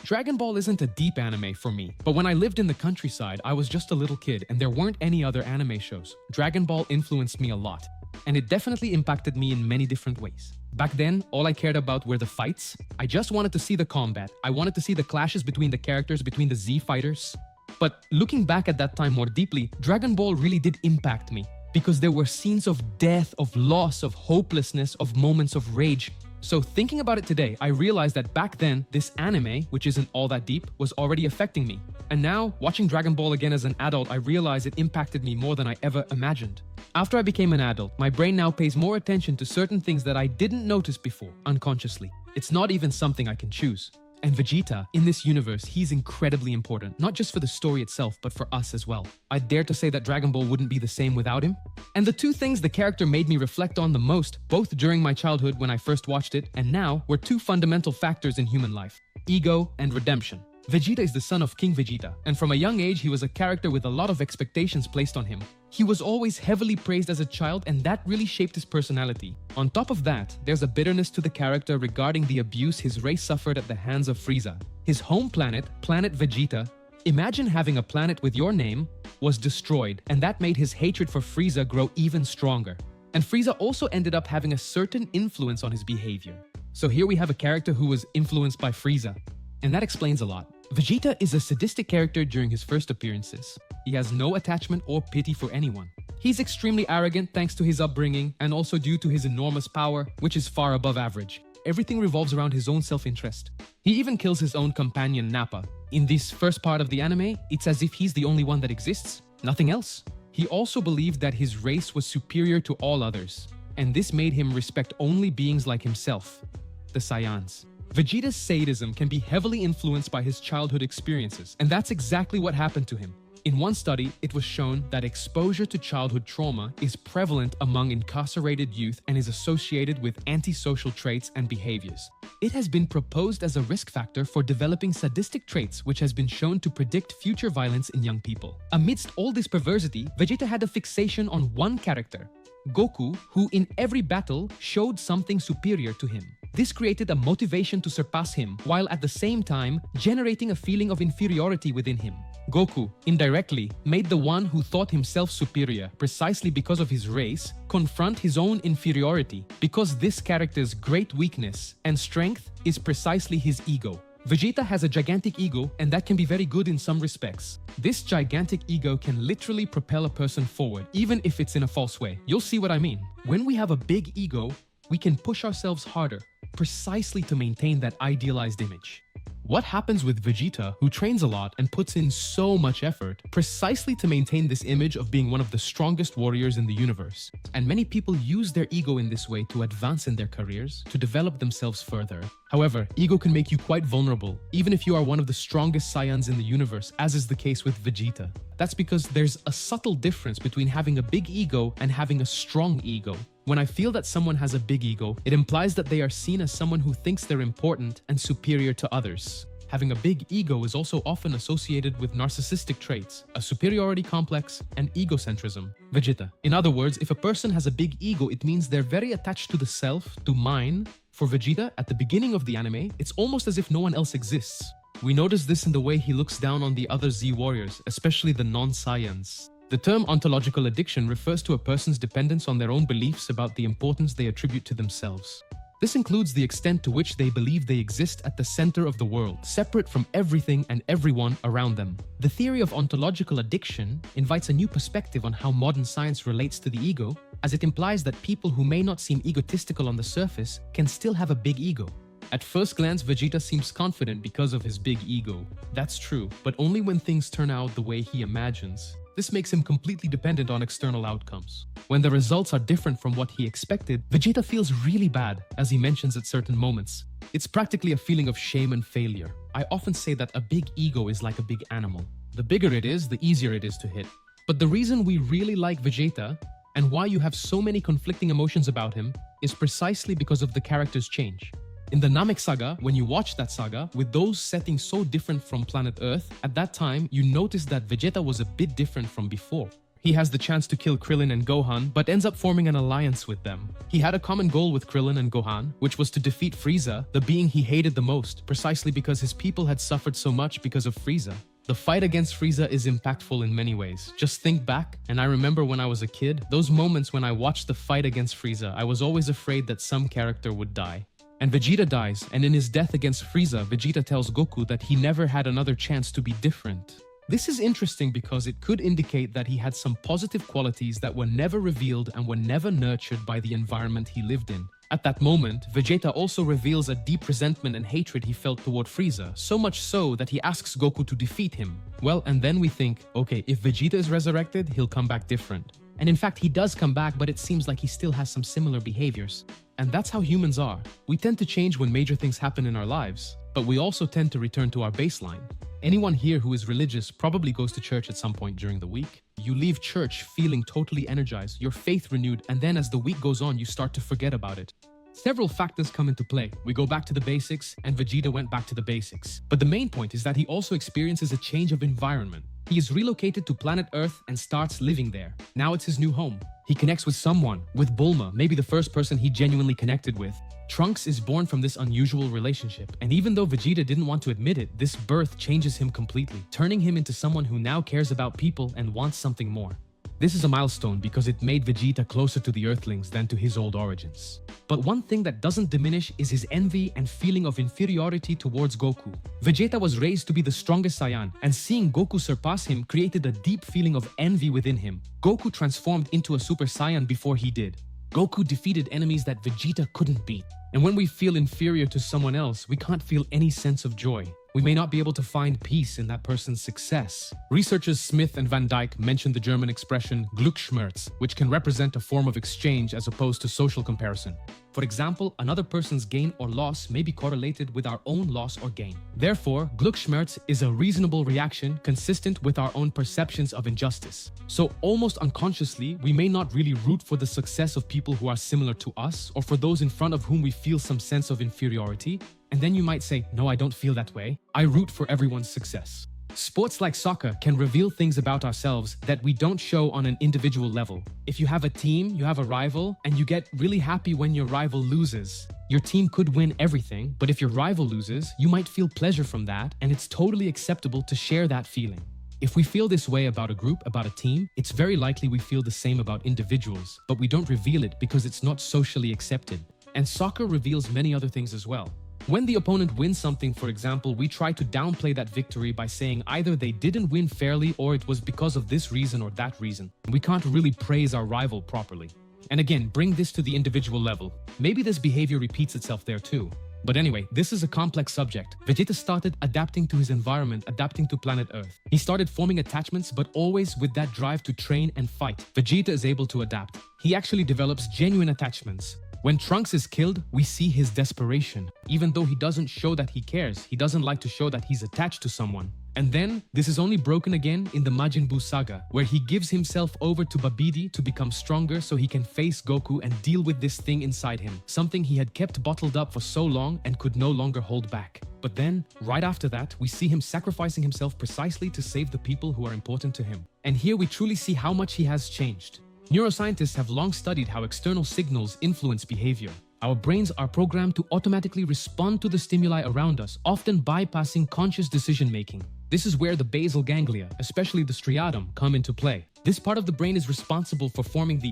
Dragon Ball isn't a deep anime for me, but when I lived in the countryside, I was just a little kid and there weren't any other anime shows. Dragon Ball influenced me a lot, and it definitely impacted me in many different ways. Back then, all I cared about were the fights. I just wanted to see the combat. I wanted to see the clashes between the characters, between the Z fighters. But looking back at that time more deeply, Dragon Ball really did impact me because there were scenes of death, of loss, of hopelessness, of moments of rage. So thinking about it today, I realized that back then, this anime, which isn't all that deep, was already affecting me. And now, watching Dragon Ball again as an adult, I realize it impacted me more than I ever imagined. After I became an adult, my brain now pays more attention to certain things that I didn't notice before, unconsciously. It's not even something I can choose. And Vegeta, in this universe, he's incredibly important, not just for the story itself, but for us as well. I dare to say that Dragon Ball wouldn't be the same without him. And the two things the character made me reflect on the most, both during my childhood when I first watched it, and now, were two fundamental factors in human life: ego and redemption. Vegeta is the son of King Vegeta, and from a young age he was a character with a lot of expectations placed on him. He was always heavily praised as a child, and that really shaped his personality. On top of that, there's a bitterness to the character regarding the abuse his race suffered at the hands of Frieza. His home planet, Planet Vegeta, imagine having a planet with your name, was destroyed, and that made his hatred for Frieza grow even stronger. And Frieza also ended up having a certain influence on his behavior. So here we have a character who was influenced by Frieza, and that explains a lot. Vegeta is a sadistic character during his first appearances. He has no attachment or pity for anyone. He's extremely arrogant thanks to his upbringing and also due to his enormous power, which is far above average. Everything revolves around his own self-interest. He even kills his own companion Nappa. In this first part of the anime, it's as if he's the only one that exists, nothing else. He also believed that his race was superior to all others, and this made him respect only beings like himself, the Saiyans. Vegeta's sadism can be heavily influenced by his childhood experiences, and that's exactly what happened to him. In one study, it was shown that exposure to childhood trauma is prevalent among incarcerated youth and is associated with antisocial traits and behaviors. It has been proposed as a risk factor for developing sadistic traits, which has been shown to predict future violence in young people. Amidst all this perversity, Vegeta had a fixation on one character, Goku, who in every battle showed something superior to him. This created a motivation to surpass him, while at the same time generating a feeling of inferiority within him. Goku, indirectly, made the one who thought himself superior, precisely because of his race, confront his own inferiority, because this character's great weakness and strength is precisely his ego. Vegeta has a gigantic ego, and that can be very good in some respects. This gigantic ego can literally propel a person forward, even if it's in a false way. You'll see what I mean. When we have a big ego, we can push ourselves harder, precisely to maintain that idealized image. What happens with Vegeta, who trains a lot and puts in so much effort, precisely to maintain this image of being one of the strongest warriors in the universe? And many people use their ego in this way to advance in their careers, to develop themselves further. However, ego can make you quite vulnerable, even if you are one of the strongest Saiyans in the universe, as is the case with Vegeta. That's because there's a subtle difference between having a big ego and having a strong ego. When I feel that someone has a big ego, it implies that they are seen as someone who thinks they're important and superior to others. Having a big ego is also often associated with narcissistic traits, a superiority complex, and egocentrism. Vegeta. In other words, if a person has a big ego, it means they're very attached to the self, to mine. For Vegeta, at the beginning of the anime, it's almost as if no one else exists. We notice this in the way he looks down on the other Z warriors, especially the non-Saiyans. The term ontological addiction refers to a person's dependence on their own beliefs about the importance they attribute to themselves. This includes the extent to which they believe they exist at the center of the world, separate from everything and everyone around them. The theory of ontological addiction invites a new perspective on how modern science relates to the ego, as it implies that people who may not seem egotistical on the surface can still have a big ego. At first glance, Vegeta seems confident because of his big ego. That's true, but only when things turn out the way he imagines. This makes him completely dependent on external outcomes. When the results are different from what he expected, Vegeta feels really bad, as he mentions at certain moments. It's practically a feeling of shame and failure. I often say that a big ego is like a big animal. The bigger it is, the easier it is to hit. But the reason we really like Vegeta, and why you have so many conflicting emotions about him, is precisely because of the character's change. In the Namek saga, when you watch that saga, with those settings so different from planet Earth, at that time you notice that Vegeta was a bit different from before. He has the chance to kill Krillin and Gohan, but ends up forming an alliance with them. He had a common goal with Krillin and Gohan, which was to defeat Frieza, the being he hated the most, precisely because his people had suffered so much because of Frieza. The fight against Frieza is impactful in many ways. Just think back, and I remember when I was a kid, those moments when I watched the fight against Frieza, I was always afraid that some character would die. And Vegeta dies, and in his death against Frieza, Vegeta tells Goku that he never had another chance to be different. This is interesting because it could indicate that he had some positive qualities that were never revealed and were never nurtured by the environment he lived in. At that moment, Vegeta also reveals a deep resentment and hatred he felt toward Frieza, so much so that he asks Goku to defeat him. Well, and then we think, okay, if Vegeta is resurrected, he'll come back different. And in fact, he does come back, but it seems like he still has some similar behaviors. And that's how humans are. We tend to change when major things happen in our lives, but we also tend to return to our baseline. Anyone here who is religious probably goes to church at some point during the week. You leave church feeling totally energized, your faith renewed, and then as the week goes on, you start to forget about it. Several factors come into play. We go back to the basics, and Vegeta went back to the basics. But the main point is that he also experiences a change of environment. He is relocated to planet Earth and starts living there. Now it's his new home. He connects with someone, with Bulma, maybe the first person he genuinely connected with. Trunks is born from this unusual relationship, and even though Vegeta didn't want to admit it, this birth changes him completely, turning him into someone who now cares about people and wants something more. This is a milestone because it made Vegeta closer to the Earthlings than to his old origins. But one thing that doesn't diminish is his envy and feeling of inferiority towards Goku. Vegeta was raised to be the strongest Saiyan, and seeing Goku surpass him created a deep feeling of envy within him. Goku transformed into a Super Saiyan before he did. Goku defeated enemies that Vegeta couldn't beat. And when we feel inferior to someone else, we can't feel any sense of joy. We may not be able to find peace in that person's success. Researchers Smith and Van Dyke mentioned the German expression Glücksschmerz, which can represent a form of exchange as opposed to social comparison. For example, another person's gain or loss may be correlated with our own loss or gain. Therefore, Glücksschmerz is a reasonable reaction consistent with our own perceptions of injustice. So almost unconsciously, we may not really root for the success of people who are similar to us or for those in front of whom we feel some sense of inferiority. And then you might say, no, I don't feel that way. I root for everyone's success. Sports like soccer can reveal things about ourselves that we don't show on an individual level. If you have a team, you have a rival, and you get really happy when your rival loses. Your team could win everything, but if your rival loses, you might feel pleasure from that, and it's totally acceptable to share that feeling. If we feel this way about a group, about a team, it's very likely we feel the same about individuals, but we don't reveal it because it's not socially accepted. And soccer reveals many other things as well. When the opponent wins something, for example, we try to downplay that victory by saying either they didn't win fairly or it was because of this reason or that reason. We can't really praise our rival properly. And again, bring this to the individual level. Maybe this behavior repeats itself there too. But anyway, this is a complex subject. Vegeta started adapting to his environment, adapting to planet Earth. He started forming attachments, but always with that drive to train and fight. Vegeta is able to adapt. He actually develops genuine attachments. When Trunks is killed, we see his desperation. Even though he doesn't show that he cares, he doesn't like to show that he's attached to someone. And then, this is only broken again in the Majin Buu saga, where he gives himself over to Babidi to become stronger so he can face Goku and deal with this thing inside him, something he had kept bottled up for so long and could no longer hold back. But then, right after that, we see him sacrificing himself precisely to save the people who are important to him. And here we truly see how much he has changed. Neuroscientists have long studied how external signals influence behavior. Our brains are programmed to automatically respond to the stimuli around us, often bypassing conscious decision-making. This is where the basal ganglia, especially the striatum, come into play. This part of the brain is responsible for forming the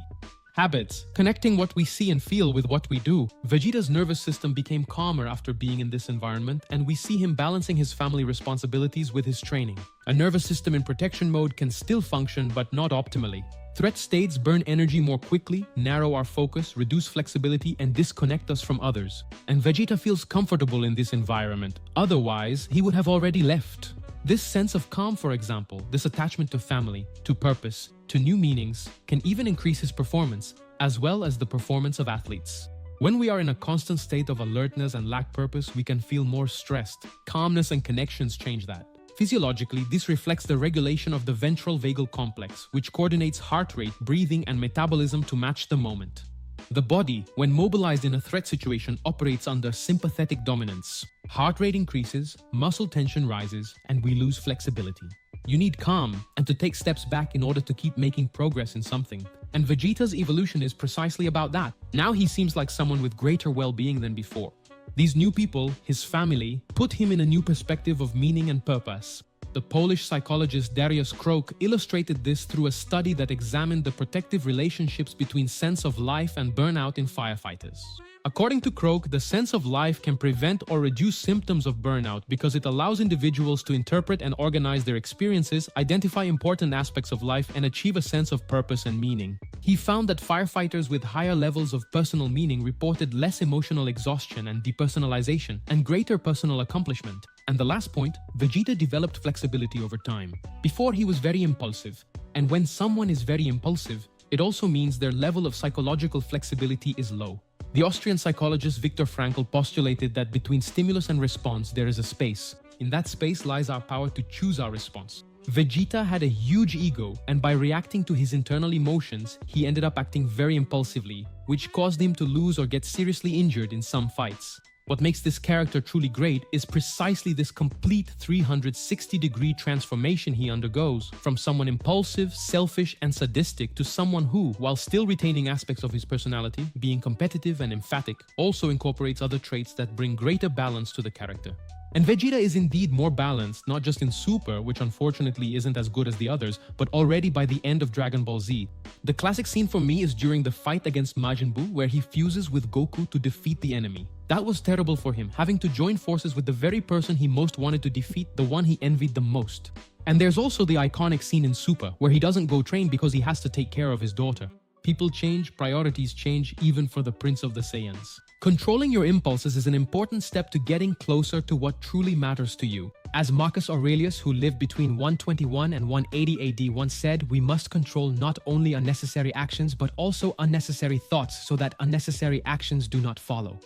habits, connecting what we see and feel with what we do. Vegeta's nervous system became calmer after being in this environment, and we see him balancing his family responsibilities with his training. A nervous system in protection mode can still function, but not optimally. Threat states burn energy more quickly, narrow our focus, reduce flexibility, and disconnect us from others. And Vegeta feels comfortable in this environment. Otherwise, he would have already left. This sense of calm, for example, this attachment to family, to purpose, to new meanings, can even increase his performance, as well as the performance of athletes. When we are in a constant state of alertness and lack purpose, we can feel more stressed. Calmness and connections change that. Physiologically, this reflects the regulation of the ventral vagal complex, which coordinates heart rate, breathing, and metabolism to match the moment. The body, when mobilized in a threat situation, operates under sympathetic dominance. Heart rate increases, muscle tension rises, and we lose flexibility. You need calm and to take steps back in order to keep making progress in something. And Vegeta's evolution is precisely about that. Now he seems like someone with greater well-being than before. These new people, his family, put him in a new perspective of meaning and purpose. The Polish psychologist Dariusz Krok illustrated this through a study that examined the protective relationships between sense of life and burnout in firefighters. According to Krok, the sense of life can prevent or reduce symptoms of burnout because it allows individuals to interpret and organize their experiences, identify important aspects of life, and achieve a sense of purpose and meaning. He found that firefighters with higher levels of personal meaning reported less emotional exhaustion and depersonalization, and greater personal accomplishment. And the last point, Vegeta developed flexibility over time. Before, he was very impulsive, and when someone is very impulsive, it also means their level of psychological flexibility is low. The Austrian psychologist Viktor Frankl postulated that between stimulus and response there is a space. In that space lies our power to choose our response. Vegeta had a huge ego, and by reacting to his internal emotions, he ended up acting very impulsively, which caused him to lose or get seriously injured in some fights. What makes this character truly great is precisely this complete 360-degree transformation he undergoes, from someone impulsive, selfish, and sadistic to someone who, while still retaining aspects of his personality, being competitive and emphatic, also incorporates other traits that bring greater balance to the character. And Vegeta is indeed more balanced, not just in Super, which unfortunately isn't as good as the others, but already by the end of Dragon Ball Z. The classic scene for me is during the fight against Majin Buu, where he fuses with Goku to defeat the enemy. That was terrible for him, having to join forces with the very person he most wanted to defeat, the one he envied the most. And there's also the iconic scene in Super, where he doesn't go train because he has to take care of his daughter. People change, priorities change, even for the Prince of the Saiyans. Controlling your impulses is an important step to getting closer to what truly matters to you. As Marcus Aurelius, who lived between 121 and 180 AD, once said, we must control not only unnecessary actions but also unnecessary thoughts so that unnecessary actions do not follow.